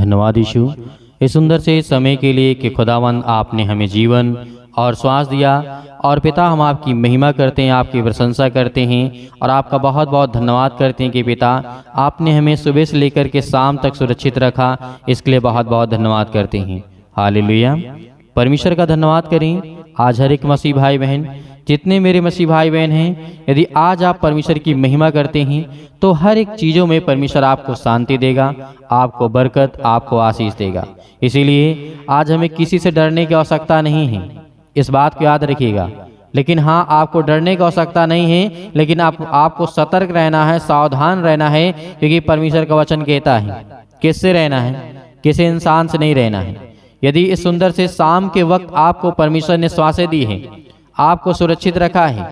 धन्यवाद यीशु इस सुंदर से समय के लिए कि खुदावंद आपने हमें जीवन और श्वास दिया। और पिता हम आपकी महिमा करते हैं, आपकी प्रशंसा करते हैं और आपका बहुत बहुत धन्यवाद करते हैं कि पिता आपने हमें सुबह से लेकर के शाम तक सुरक्षित रखा। इसके लिए बहुत बहुत धन्यवाद करते हैं। हालेलुया। परमेश्वर का धन्यवाद करें। आज हर एक मसीह भाई बहन, जितने मेरे मसीह भाई बहन हैं, यदि आज आप परमेश्वर की महिमा करते हैं तो हर एक चीज़ों में परमेश्वर आपको शांति देगा, आपको बरकत, आपको आशीष देगा। इसीलिए आज हमें किसी से डरने की आवश्यकता नहीं है, इस बात को याद रखिएगा। लेकिन हाँ, आपको डरने की आवश्यकता नहीं है, लेकिन आपको सतर्क रहना है, सावधान रहना है, क्योंकि परमेश्वर का वचन कहता है किससे रहना है, किसी इंसान से नहीं रहना है। यदि इस सुंदर से शाम के वक्त आपको परमेश्वर ने श्वासें दी है, आपको सुरक्षित रखा है,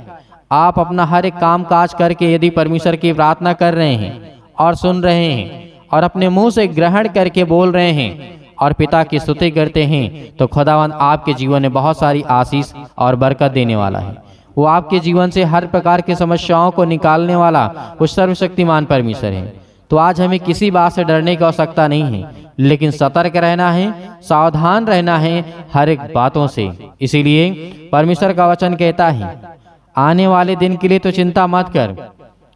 आप अपना हर एक काम काज करके यदि परमेश्वर की प्रार्थना कर रहे हैं और सुन रहे हैं और अपने मुंह से ग्रहण करके बोल रहे हैं और पिता की स्तुति करते हैं, तो खुदावंद आपके जीवन में बहुत सारी आशीष और बरकत देने वाला है। वो आपके जीवन से हर प्रकार की समस्याओं को निकालने वाला वो सर्वशक्तिमान परमेश्वर है। तो आज हमें किसी बात से डरने की आवश्यकता नहीं है, लेकिन सतर्क रहना है, सावधान रहना है हर एक बातों से। इसीलिए परमेश्वर का वचन कहता है, आने वाले दिन के लिए तो चिंता मत कर।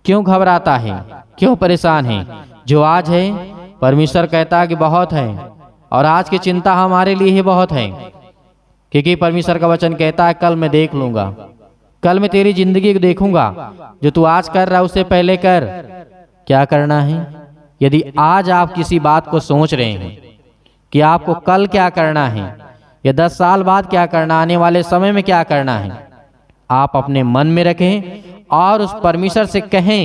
क्यों घबराता है, क्यों परेशान है? जो आज है परमेश्वर कहता है कि बहुत है, और आज की चिंता हमारे लिए ही बहुत है, क्योंकि परमेश्वर का वचन कहता है कल मैं देख लूंगा, कल मैं तेरी जिंदगी को देखूंगा। जो तू आज कर रहा है उससे पहले कर। क्या करना है? यदि आज आप किसी बात को सोच रहे हैं कि आपको कल क्या करना है या 10 साल बाद क्या करना, आने वाले समय में क्या करना है, आप अपने मन में रखें और उस परमेश्वर से कहें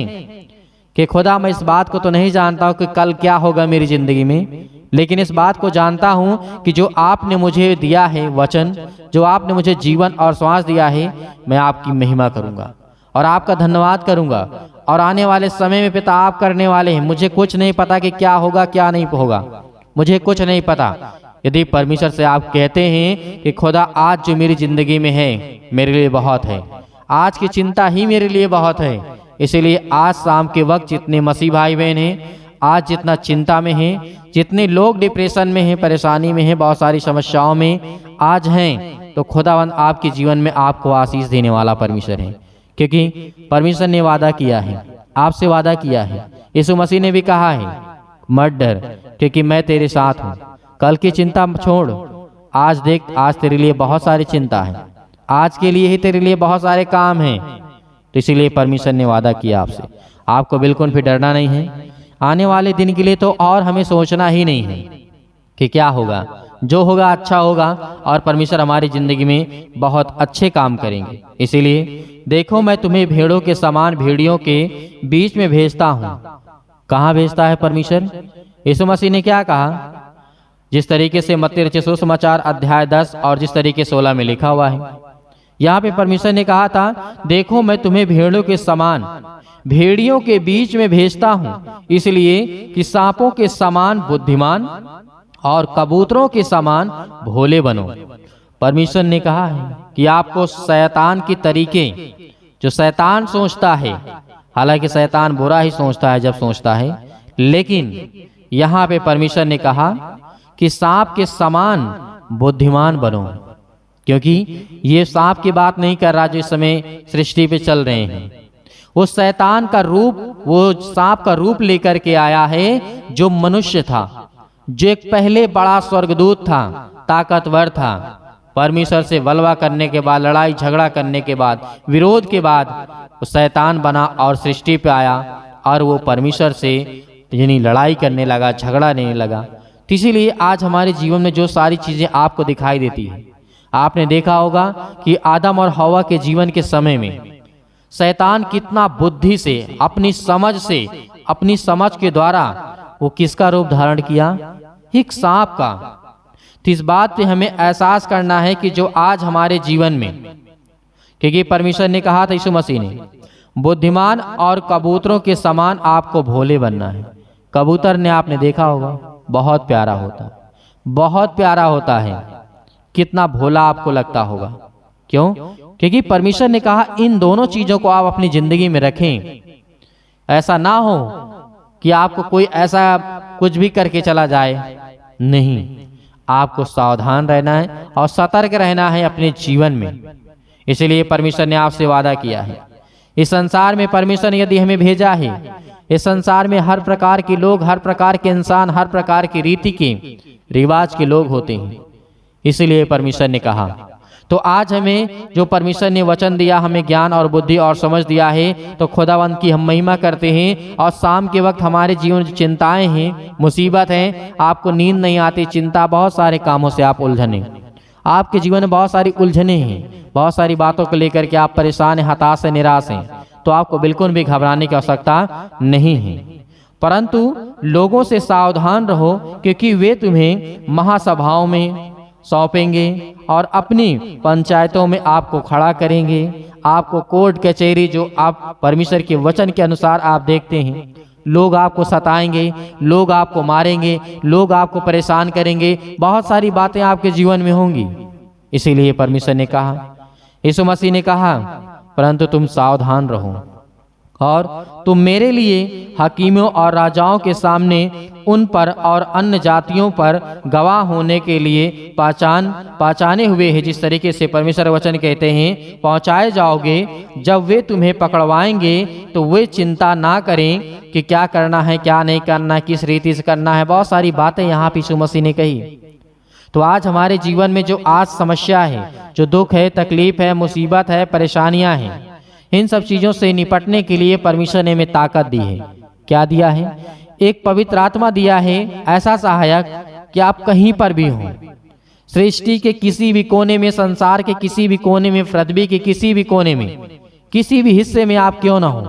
कि खुदा मैं इस बात को तो नहीं जानता हूं कि कल क्या होगा मेरी जिंदगी में, लेकिन इस बात को जानता हूं कि जो आपने मुझे दिया है वचन, जो आपने मुझे जीवन और श्वास दिया है, मैं आपकी महिमा करूंगा और आपका धन्यवाद करूंगा। और आने वाले समय में पिता आप करने वाले हैं। मुझे कुछ नहीं पता कि क्या होगा क्या नहीं होगा, मुझे कुछ नहीं पता। यदि परमेश्वर से आप कहते हैं कि खुदा आज जो मेरी जिंदगी में है मेरे लिए बहुत है, आज की चिंता ही मेरे लिए बहुत है, इसीलिए आज शाम के वक्त जितने मसीह भाई बहन हैं, आज जितना चिंता में हैं, जितने लोग डिप्रेशन में हैं, परेशानी में हैं, बहुत सारी समस्याओं में आज हैं, तो खुदावंद आपके जीवन में आपको आशीष देने वाला परमेश्वर है। क्योंकि परमेश्वर ने वादा किया है, आपसे वादा किया है। यीशु मसीह ने भी कहा है मत डर क्योंकि मैं तेरे साथ हूँ। कल की चिंता छोड़, आज देख, आज तेरे लिए बहुत सारी चिंता है, आज के लिए ही तेरे लिए बहुत सारे काम हैं। तो इसीलिए परमेश्वर ने वादा किया आपसे, आपको बिल्कुल भी डरना नहीं है। आने वाले दिन के लिए तो और हमें सोचना ही नहीं है कि क्या होगा, जो होगा अच्छा होगा और परमेश्वर हमारी जिंदगी में बहुत अच्छे काम करेंगे। इसीलिए देखो मैं तुम्हें भेड़ों के समान भेड़ियों के बीच में भेजता हूँ। कहाँ भेजता है परमेश्वर? यीशु मसीह ने क्या कहा? जिस तरीके से मत्ती रचित सुसमाचार अध्याय 10 और जिस तरीके 16 में लिखा हुआ है, यहाँ पे परमेश्वर ने कहा था देखो मैं तुम्हें भेड़ों के समान भेड़ियों के बीच में भेजता हूँ, इसलिए कि सांपों के समान बुद्धिमान और कबूतरों के समान भोले बनो। परमेश्वर ने कहा है कि आपको शैतान की तरीके, जो शैतान सोचता है, हालांकि शैतान बुरा ही सोचता है जब सोचता है, लेकिन यहाँ पे परमेश्वर ने कहा कि सांप के समान बुद्धिमान बनो, क्योंकि ये सांप की बात नहीं कर रहा जो इस समय सृष्टि पे चल रहे हैं। वो शैतान का रूप, वो सांप का रूप लेकर के आया है जो मनुष्य था, जो एक पहले बड़ा स्वर्गदूत था, ताकतवर था। परमेश्वर से वलवा करने के बाद, लड़ाई झगड़ा करने के बाद, विरोध के बाद वो शैतान बना और सृष्टि पे आया और वो परमेश्वर से यानी लड़ाई करने लगा, झगड़ा नहीं लगा। तो इसीलिए आज हमारे जीवन में जो सारी चीजें आपको दिखाई देती है, आपने देखा होगा कि आदम और हवा के जीवन के समय में शैतान कितना बुद्धि से, अपनी समझ से, अपनी समझ के द्वारा वो किसका रूप धारण किया? एक सांप का। तो इस बात पे हमें एहसास करना है कि जो आज हमारे जीवन में, क्योंकि परमेश्वर ने कहा था यीशु मसीह ने, बुद्धिमान और कबूतरों के समान आपको भोले बनना है। कबूतर ने आपने देखा होगा, बहुत प्यारा होता है, बहुत प्यारा होता है, कितना भोला आपको लगता होगा। क्यों? क्योंकि परमेश्वर ने कहा इन दोनों चीजों को आप अपनी जिंदगी में रखें। ऐसा ना हो कि आपको कोई ऐसा कुछ भी करके चला जाए नहीं, आपको सावधान रहना है और सतर्क रहना है अपने जीवन में। इसलिए परमेश्वर ने आपसे वादा किया है। इस संसार में परमेश्वर ने यदि हमें भेजा है, इस संसार में हर प्रकार के लोग, हर प्रकार के इंसान, हर प्रकार की रीति के रिवाज के लोग होते हैं। इसलिए परमेश्वर ने कहा, तो आज हमें जो परमेश्वर ने वचन दिया, हमें ज्ञान और बुद्धि और समझ दिया है, तो खुदावंत की हम महिमा करते हैं। और शाम के वक्त हमारे जीवन में चिंताएं हैं, मुसीबत हैं, आपको नींद नहीं आती, चिंता, बहुत सारे कामों से आप उलझने, आपके जीवन में बहुत सारी उलझने हैं, बहुत सारी बातों को लेकर के आप परेशान हैं, हताश हैं, निराश हैं, तो आपको बिल्कुल भी घबराने की आवश्यकता नहीं है। परंतु लोगों से सावधान रहो, क्योंकि वे तुम्हें महासभाओं में सौंपेंगे और अपनी पंचायतों में आपको खड़ा करेंगे। आपको कोर्ट कचहरी, जो आप परमेश्वर के वचन के अनुसार आप देखते हैं, लोग आपको सताएंगे, लोग आपको मारेंगे, लोग आपको परेशान करेंगे, बहुत सारी बातें आपके जीवन में होंगी। इसीलिए परमेश्वर ने कहा, यीशु मसीह ने कहा, परंतु तुम सावधान रहो और तुम मेरे लिए हकीमों और राजाओं के सामने उन पर और अन्य जातियों पर गवाह होने के लिए पहचाने हुए हैं। जिस तरीके से परमेश्वर वचन कहते हैं, पहुंचाए जाओगे। जब वे तुम्हें पकड़वाएंगे तो वे चिंता ना करें कि क्या करना है, क्या नहीं करना है, किस रीति से करना है। बहुत सारी बातें यहाँ यीशु मसीह ने कही। तो आज हमारे जीवन में जो आज समस्या है, जो दुख है, तकलीफ है, मुसीबत है, परेशानियां हैं, इन सब चीजों से निपटने के लिए परमेश्वर ने हमें ताकत दी है। क्या दिया है? एक पवित्र आत्मा दिया है, ऐसा सहायक कि आप कहीं पर भी हों, सृष्टि के किसी भी कोने में, संसार के किसी भी कोने में, पृथ्वी के किसी भी कोने में, किसी भी हिस्से में आप क्यों ना हो,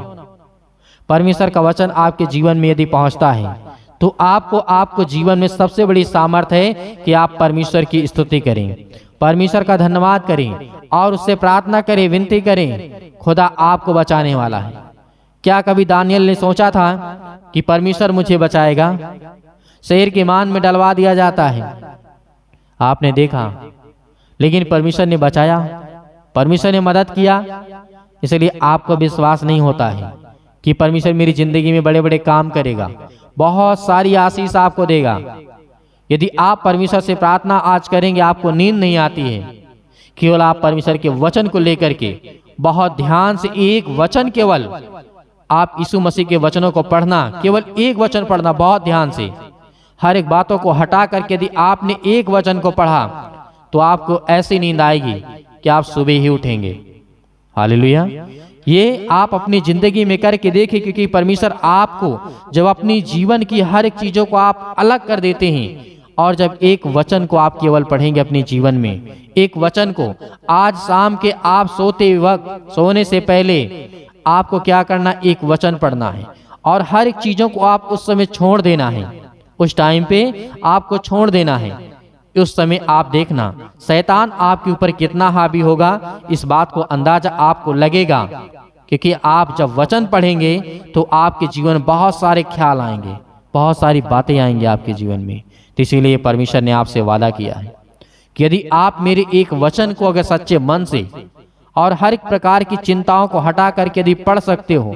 परमेश्वर का वचन आपके जीवन में यदि पहुंचता है तो आपको जीवन में सबसे बड़ी सामर्थ है कि आप परमेश्वर की स्तुति करें, परमेश्वर का धन्यवाद करें और उससे प्रार्थना करें, विनती करें। खुदा आपको बचाने वाला है। क्या कभी दानियल ने सोचा था कि परमेश्वर मुझे बचाएगा? शेर के मान में डलवा दिया जाता है, आपने देखा, लेकिन परमेश्वर ने बचाया, परमेश्वर ने मदद किया। इसलिए आपको विश्वास नहीं होता है कि परमेश्वर मेरी जिंदगी में बड़े बड़े काम करेगा, बहुत सारी आशीष आपको देगा। यदि आप परमेश्वर से प्रार्थना आज करेंगे, आपको नींद नहीं आती है, केवल आप परमेश्वर के वचन को लेकर के बहुत ध्यान से एक वचन, केवल आप यीशु मसीह के वचनों को पढ़ना, केवल एक वचन पढ़ना, बहुत ध्यान से, हर एक बातों को हटा करके यदि आपने एक वचन को पढ़ा तो आपको ऐसी नींद आएगी कि आप सुबह ही उठेंगे। हालेलुया। ये आप अपनी जिंदगी में करके देखें, क्योंकि परमेश्वर आपको जब अपनी जीवन की हर एक चीजों को आप अलग कर देते हैं, और जब एक वचन को आप केवल पढ़ेंगे अपने जीवन में, एक वचन को आज शाम के आप सोते वक्त, सोने से पहले आपको क्या करना, एक वचन पढ़ना है और हर एक चीजों को आप उस समय छोड़ देना है, उस टाइम पे आपको छोड़ देना है। उस समय आप देखना शैतान आपके ऊपर कितना हावी होगा, इस बात को अंदाजा आपको लगेगा, क्योंकि आप जब वचन पढ़ेंगे तो आपके जीवन में बहुत सारे ख्याल आएंगे, बहुत सारी बातें आएंगी आपके जीवन में। तो इसीलिए परमेश्वर ने आपसे वादा किया है कि यदि आप मेरे एक वचन को अगर सच्चे मन से और हर एक प्रकार की चिंताओं को हटा करके यदि पढ़ सकते हो,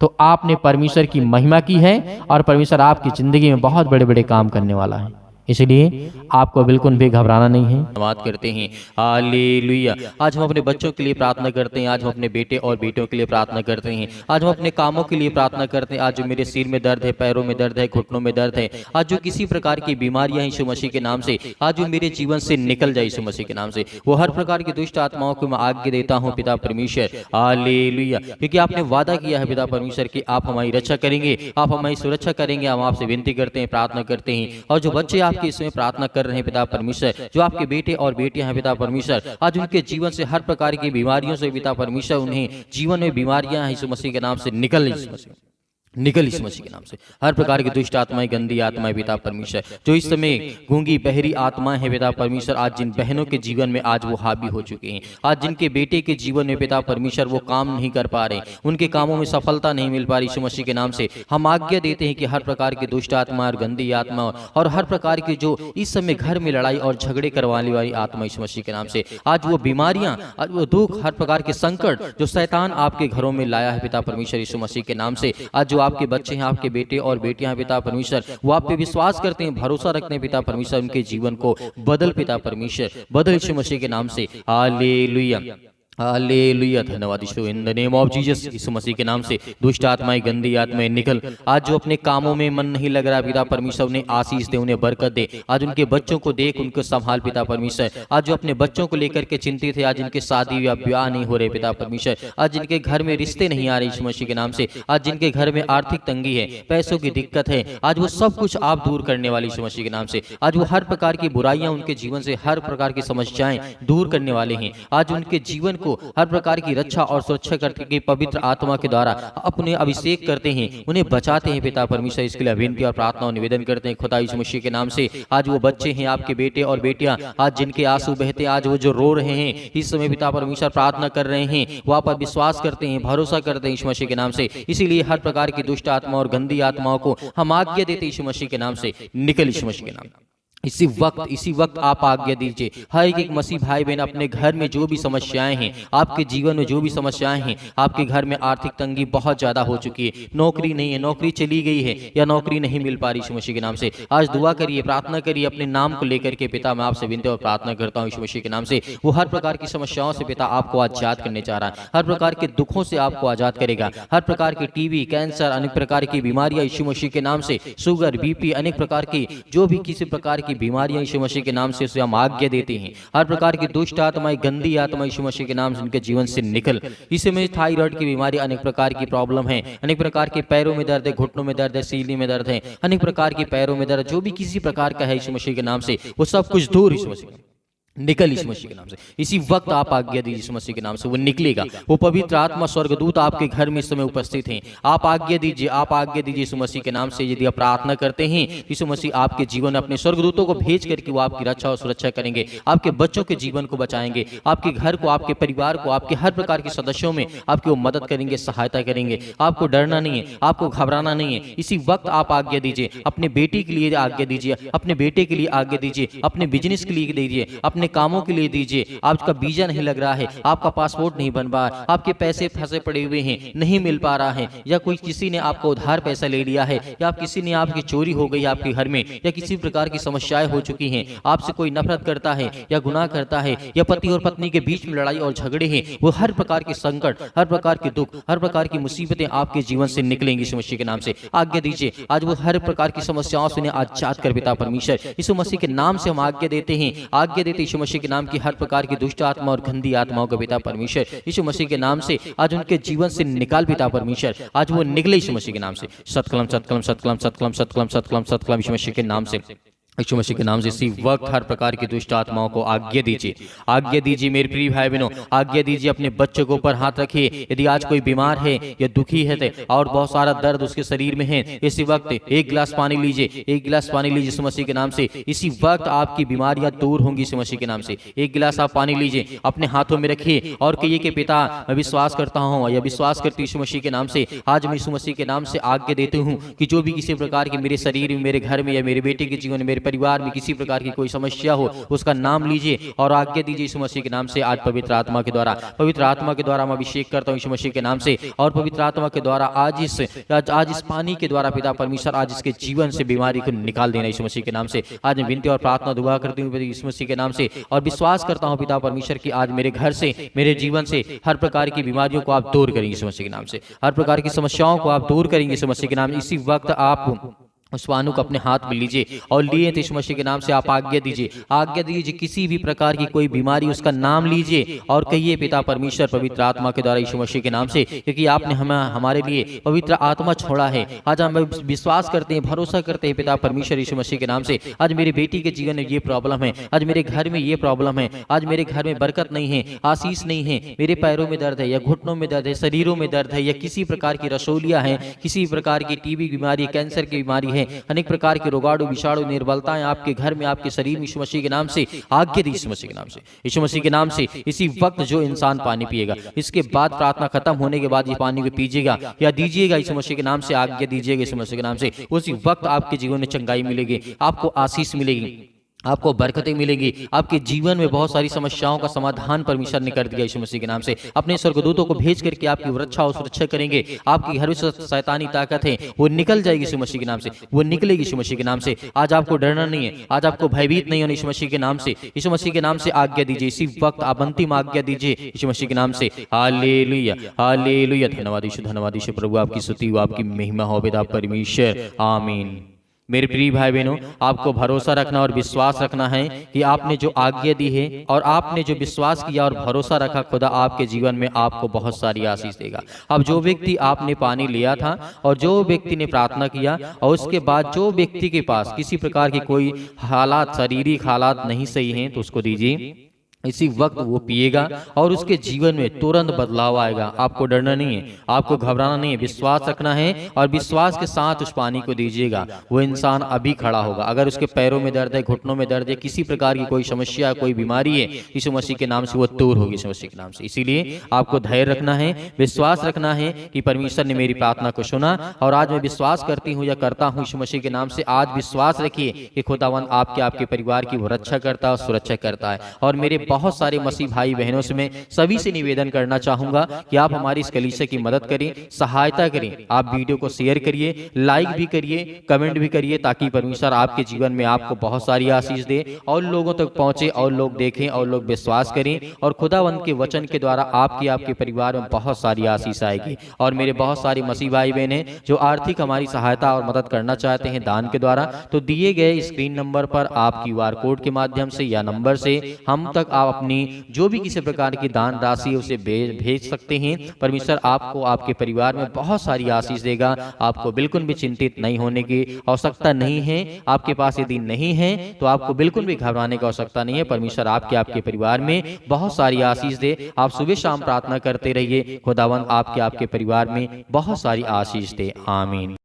तो आपने परमेश्वर की महिमा की है और परमेश्वर आपकी जिंदगी में बहुत बड़े बड़े काम करने वाला है। इसलिए आपको बिल्कुल भी घबराना नहीं है। धन्यवाद करते हैं, हालेलुया। आज हम अपने बच्चों के लिए प्रार्थना करते हैं, आज हम अपने बेटे और बेटियों के लिए प्रार्थना करते हैं, आज हम अपने कामों के लिए प्रार्थना करते हैं। आज जो मेरे सिर में दर्द है, पैरों में दर्द है, घुटनों में दर्द है, आज जो किसी प्रकार की बीमारियां हैं यीशु मसीह के नाम से, आज जो मेरे जीवन से निकल जाए यीशु मसीह के नाम से, वो हर प्रकार की दुष्ट आत्माओं को मैं आज्ञा देता हूँ पिता परमेश्वर, हालेलुया। क्योंकि आपने वादा किया है पिता परमेश्वर कि आप हमारी रक्षा करेंगे, आप हमारी सुरक्षा करेंगे। हम आपसे विनती करते हैं, प्रार्थना करते हैं। और जो बच्चे आपके इसमें प्रार्थना कर रहे हैं पिता परमेश्वर, जो आपके बेटे और बेटियां हैं पिता परमेश्वर, आज उनके जीवन से हर प्रकार की बीमारियों से पिता परमेश्वर, उन्हें जीवन में बीमारियां यीशु मसीह के नाम से निकल इस मसीह के नाम से, हर प्रकार की दुष्ट आत्माएं, गंदी आत्माएं पिता परमेश्वर, जो इस समय गूंगी बहरी आत्माएं हैं पिता परमेश्वर, आज जिन बहनों के जीवन में आज वो हावी हो चुके हैं, आज जिनके बेटे के जीवन में पिता परमेश्वर वो काम नहीं कर पा रहे, उनके कामों में सफलता नहीं मिल पा रही, यीशु मसीह के नाम से हम आज्ञा देते हैं कि हर प्रकार की दुष्ट आत्मा और गंदी आत्मा और हर प्रकार की जो इस समय घर में लड़ाई और झगड़े करवाने वाली आत्मा यीशु मसीह के नाम से, आज वो बीमारियां, आज वो दुख, हर प्रकार के संकट जो शैतान आपके घरों में लाया है पिता परमेश्वर यीशु मसीह के नाम से, आज जो आपके बच्चे हैं, आपके बेटे और बेटियां हैं पिता परमेश्वर, वो आप पे विश्वास करते हैं, भरोसा रखते हैं पिता परमेश्वर, उनके जीवन को बदल पिता परमेश्वर, बदल यीशु मसीह के नाम से। हालेलुया, हालेलुया, धन्यवाद Yishu, in the name of Jesus, Yishu Masih के नाम से दुष्ट आत्माएं, गंदी आत्माएं निकल। आज जो अपने कामों में मन नहीं लग रहा पिता परमेश्वर, उन्हें आशीष दे, उन्हें बरकत दे। आज उनके बच्चों को देख, उनको संभाल पिता परमेश्वर। आज जो अपने बच्चों को लेकर के चिंतित है, आज इनके शादी या ब्याह नहीं हो रहे पिता परमेश्वर, आज जिनके घर में रिश्ते नहीं आ रहे यीशु मसीह के नाम से, आज जिनके घर में आर्थिक तंगी है, पैसों की दिक्कत है, आज वो सब कुछ आप दूर करने वाले यीशु मसीह के नाम से। आज वो हर प्रकार की बुराइयां उनके जीवन से, हर प्रकार की समस्याएं दूर करने वाले हैं। आज उनके जीवन को हर प्रकार की रक्षा और सुरक्षा करके के पवित्र आत्मा के द्वारा अपने अभिषेक करते हैं, उन्हें बचाते हैं पिता परमेश्वर। इसके लिए विनती और प्रार्थना और निवेदन करते हैं खुदा यीशु मसीह के नाम से। आज वो बच्चे हैं, आपके बेटे और बेटियां, आज जिनके आंसू बहते, आज वो जो रो रहे हैं इस समय पिता परमेश्वर, प्रार्थना कर रहे हैं, वो आप पर विश्वास करते हैं, भरोसा करते हैं यीशु मसीह के नाम से। इसीलिए हर प्रकार की दुष्ट आत्मा और गंदी आत्माओं को हम आज्ञा देते यीशु मसीह के नाम से, निकल यीशु मसीह के नाम। इसी वक्त आप आज्ञा दीजिए। हर एक मसीह भाई बहन अपने घर में जो भी समस्याएं हैं, आपके जीवन में जो भी समस्याएं हैं, आपके घर में आर्थिक तंगी बहुत ज्यादा हो चुकी है, नौकरी नहीं है, नौकरी चली गई है या नौकरी नहीं मिल पा रही यीशु मसीह के नाम से, आज दुआ करिए, प्रार्थना करिए अपने नाम को लेकर के। पिता मैं आपसे विनती और प्रार्थना करता हूँ यीशु मसीह के नाम से, वो हर प्रकार की समस्याओं से पिता आपको आजाद करने चाह रहा है, हर प्रकार के दुखों से आपको आजाद करेगा। हर प्रकार की टीबी, कैंसर, अनेक प्रकार की बीमारियां यीशु मसीह के नाम से, शुगर, बीपी, अनेक प्रकार की जो भी किसी प्रकार की बीमारियां यीशु मसीह के नाम से उसे हम आज्ञा देते हैं। हर प्रकार की दुष्ट आत्माएं, गंदी आत्मा यीशु मसीह के नाम से उनके जीवन से निकल। इसमें थायराइड की बीमारी, अनेक प्रकार की प्रॉब्लम है, अनेक प्रकार के पैरों में दर्द है, घुटनों में दर्द है, सीने में दर्द है, अनेक प्रकार की पैरों में दर्द, जो भी किसी प्रकार का है यीशु मसीह के नाम से, वो सब कुछ दूर यीशु मसीह निकल यीशु मसीह के नाम से। इसी वक्त आप आज्ञा दीजिए यीशु मसीह के नाम से, वो निकलेगा। वो पवित्र आत्मा, स्वर्गदूत आपके घर में इस समय उपस्थित हैं। आप आज्ञा दीजिए, आप आज्ञा दीजिए यीशु मसीह के नाम से। यदि आप प्रार्थना करते हैं, यीशु मसीह आपके जीवन में अपने स्वर्गदूतों को भेज करके वो आपकी रक्षा और सुरक्षा करेंगे, आपके बच्चों के जीवन को बचाएंगे, आपके घर को, आपके परिवार को, आपके हर प्रकार के सदस्यों में आपकी वो मदद करेंगे, सहायता करेंगे। आपको डरना नहीं है, आपको घबराना नहीं है। इसी वक्त आप आज्ञा दीजिए, अपने बेटी के लिए आज्ञा दीजिए, अपने बेटे के लिए आज्ञा दीजिए, अपने बिजनेस के लिए दीजिए, अपने कामों के लिए दीजिए। आपका वीजा नहीं लग रहा है, आपका पासपोर्ट नहीं बन पा, आपके पैसे फंसे पड़े हुए हैं, नहीं मिल पा रहा है, या कोई किसी ने आपको उधार पैसा ले लिया है, या आप किसी ने आपकी चोरी हो गई आपके घर में, या किसी प्रकार की समस्याएं हो चुकी हैं, आपसे कोई नफरत करता है या गुनाह करता है, या पति और पत्नी के बीच में लड़ाई और झगड़े हैं, वो हर प्रकार के संकट, हर प्रकार के दुख, हर प्रकार की मुसीबतें आपके जीवन से निकलेंगी यीशु मसीह के नाम से। आज्ञा दीजिए, आज वो हर प्रकार की समस्याओं से आजाद कर पिता परमेश्वर। यीशु मसीह के नाम से हम आज्ञा देते हैं, आज्ञा देते यीशु मसीह के नाम की हर प्रकार की दुष्ट आत्मा और गंदी आत्माओं को पिता परमेश्वर यीशु मसीह के नाम से आज उनके जीवन से निकाल पिता परमेश्वर। आज वो निकले यीशु मसीह के नाम से। सतकलम सतकलम सतकलम सतकलम सतकलम सतकलम सतकलम यीशु मसीह के नाम से, यीशु मसीह के नाम से। इसी वक्त हर प्रकार की दुष्ट आत्माओं को आज्ञा दीजिए, आज्ञा दीजिए मेरे प्रिय भाई बहनों, आज्ञा दीजिए। अपने बच्चों के ऊपर हाथ रखिए। यदि आज कोई बीमार है या दुखी है और बहुत सारा दर्द उसके शरीर में है, इसी वक्त एक गिलास पानी लीजिए, एक गिलास पानी लीजिए यीशु मसीह के नाम से। इसी वक्त आपकी बीमारियां दूर होंगी यीशु मसीह के नाम से। एक गिलास आप पानी लीजिए, अपने हाथों में रखिए और कहिए कि पिता मैं विश्वास करता हूँ या विश्वास करती यीशु मसीह के नाम से। आज मैं यीशु मसीह के नाम से आज्ञा देती हूँ कि जो भी किसी प्रकार की मेरे शरीर में, मेरे घर में या मेरे बेटे के जीवन में, मेरे परिवार में किसी प्रकार की कोई समस्या हो, उसका नाम लीजिए और आज्ञा दीजिए यीशु मसीह के नाम से। आज पवित्र आत्मा के द्वारा, पवित्र आत्मा के द्वारा मैं अभिषेक करता हूँ यीशु मसीह के नाम से। और पवित्र आत्मा के द्वारा आज इस पानी के द्वारा पिता परमेश्वर आज इसके जीवन से बीमारी को निकाल देना यीशु मसीह के नाम से। आज मैं विनती और प्रार्थना दुआ करती हूँ यीशु मसीह के नाम से और विश्वास करता हूँ पिता परमेश्वर की आज मेरे घर से, मेरे जीवन से हर प्रकार की बीमारियों को आप दूर करेंगे यीशु मसीह के नाम से। हर प्रकार की समस्याओं को आप दूर करेंगे यीशु मसीह के नाम। इसी वक्त आप उस वाहन को अपने हाथ में लीजिए और लिए तो यीशु मसीह के नाम से आप आज्ञा दीजिए, आज्ञा दीजिए। किसी भी प्रकार की कोई बीमारी, उसका नाम लीजिए और कहिए पिता परमेश्वर पवित्र आत्मा के द्वारा यीशु मसीह के नाम से, क्योंकि आपने हमारे लिए पवित्र आत्मा छोड़ा है। आज हम विश्वास करते हैं, भरोसा करते हैं पिता परमेश्वर यीशु मसीह के नाम से। आज मेरी बेटी के जीवन में ये प्रॉब्लम है, आज मेरे घर में ये प्रॉब्लम है, आज मेरे घर में बरकत नहीं है, आशीष नहीं है, मेरे पैरों में दर्द है या घुटनों में दर्द है, शरीरों में दर्द है, या किसी प्रकार की रसोलियां हैं, किसी प्रकार की टीबी बीमारी, कैंसर की बीमारी है, अनेक प्रकार के रोगाणु, विषाणु, निर्बलताएं आपके घर में, आपके शरीर में, यीशु मसीह के नाम से आज्ञा दी यीशु मसीह के नाम से, यीशु मसीह के नाम से। इसी वक्त जो इंसान पानी पिएगा, इसके बाद प्रार्थना खत्म होने के बाद ये पानी को पीजिएगा या दीजिएगा यीशु मसीह के नाम से, आज्ञा दीजिएगा यीशु मसीह के नाम से, उसी वक्त आपके जीवन में चंगाई मिलेगी, आपको आशीष मिलेगी, आपको बरकतें मिलेंगी। आपके जीवन में बहुत सारी समस्याओं का समाधान परमेश्वर ने कर दिया यीशु मसीह के नाम से। अपने स्वर्गदूतों को भेज करके आपकी रक्षा और सुरक्षा करेंगे। आपकी हर शैतानी ताकत है वो निकल जाएगी यीशु मसीह के नाम से, वो निकलेगी यीशु मसीह के नाम से। आज आपको डरना नहीं है, आज आपको भयभीत नहीं होना यीशु मसीह के नाम से। यीशु मसीह के नाम से आज्ञा दीजिए, इसी वक्त आप अंतिम आज्ञा दीजिए यीशु मसीह के नाम से। Hallelujah, hallelujah. धन्यवाद यीशु, धन्यवाद यीशु। प्रभु आपकी स्तुति हो, आपकी महिमा हो पिता परमेश्वर, आमीन। मेरे प्रिय भाई बहनों, आपको भरोसा रखना और विश्वास रखना है कि आपने जो आज्ञा दी है और आपने जो विश्वास किया और भरोसा रखा, खुदा आपके जीवन में आपको बहुत सारी आशीष देगा। अब जो व्यक्ति आपने पानी लिया था और जो व्यक्ति ने प्रार्थना किया और उसके बाद जो व्यक्ति के पास किसी प्रकार की कोई हालात, शारीरिक हालात नहीं सही हैं, तो उसको दीजिए। इसी वक्त वो पिएगा और उसके जीवन में तुरंत बदलाव आएगा। आपको डरना नहीं है, आपको घबराना नहीं है, विश्वास रखना है और विश्वास के साथ उस पानी को दीजिएगा। वो इंसान अभी खड़ा होगा। अगर उसके पैरों में दर्द है, घुटनों में दर्द है, किसी प्रकार की कोई समस्या, कोई बीमारी है, यीशु मसीह के नाम से वो दूर होगी यीशु मसीह के नाम से। इसीलिए आपको धैर्य रखना है, विश्वास रखना है कि परमेश्वर ने मेरी प्रार्थना को सुना और आज मैं विश्वास करती हूँ या करता हूँ यीशु मसीह के नाम से। आज विश्वास रखिए कि खुदावंद आपके परिवार की वो रक्षा करता है और सुरक्षा करता है। और मेरे बहुत सारे मसीह भाई बहनों से मैं सभी से निवेदन करना चाहूंगा कि आप हमारी इस कलीसिया की मदद करें, सहायता करें। आप वीडियो को शेयर करिए, लाइक भी करिए, कमेंट भी करिए, ताकि परमेश्वर आपके जीवन में आपको बहुत सारी आशीष दे और लोगों तक पहुंचे और लोग देखें और लोग विश्वास करें और खुदावंद के वचन के द्वारा आपके परिवार में बहुत सारी आशीष आएगी। और मेरे बहुत सारे मसीह भाई बहन हैं जो आर्थिक हमारी सहायता और मदद करना चाहते हैं दान के द्वारा, तो दिए गए स्क्रीन नंबर पर आप QR कोड के माध्यम से या नंबर से हम तक आप अपनी जो भी किसी प्रकार की दान राशि उसे भेज सकते हैं। परमेश्वर आपको आपके परिवार में बहुत सारी आशीष देगा। आपको बिल्कुल भी चिंतित नहीं होने की आवश्यकता नहीं है। आपके पास यदि नहीं है तो आपको बिल्कुल भी घबराने की आवश्यकता नहीं है। परमेश्वर आपके परिवार में बहुत सारी आशीष दे। आप सुबह शाम प्रार्थना करते रहिए, खुदावंद आपके परिवार में बहुत सारी आशीष दे। आमीन।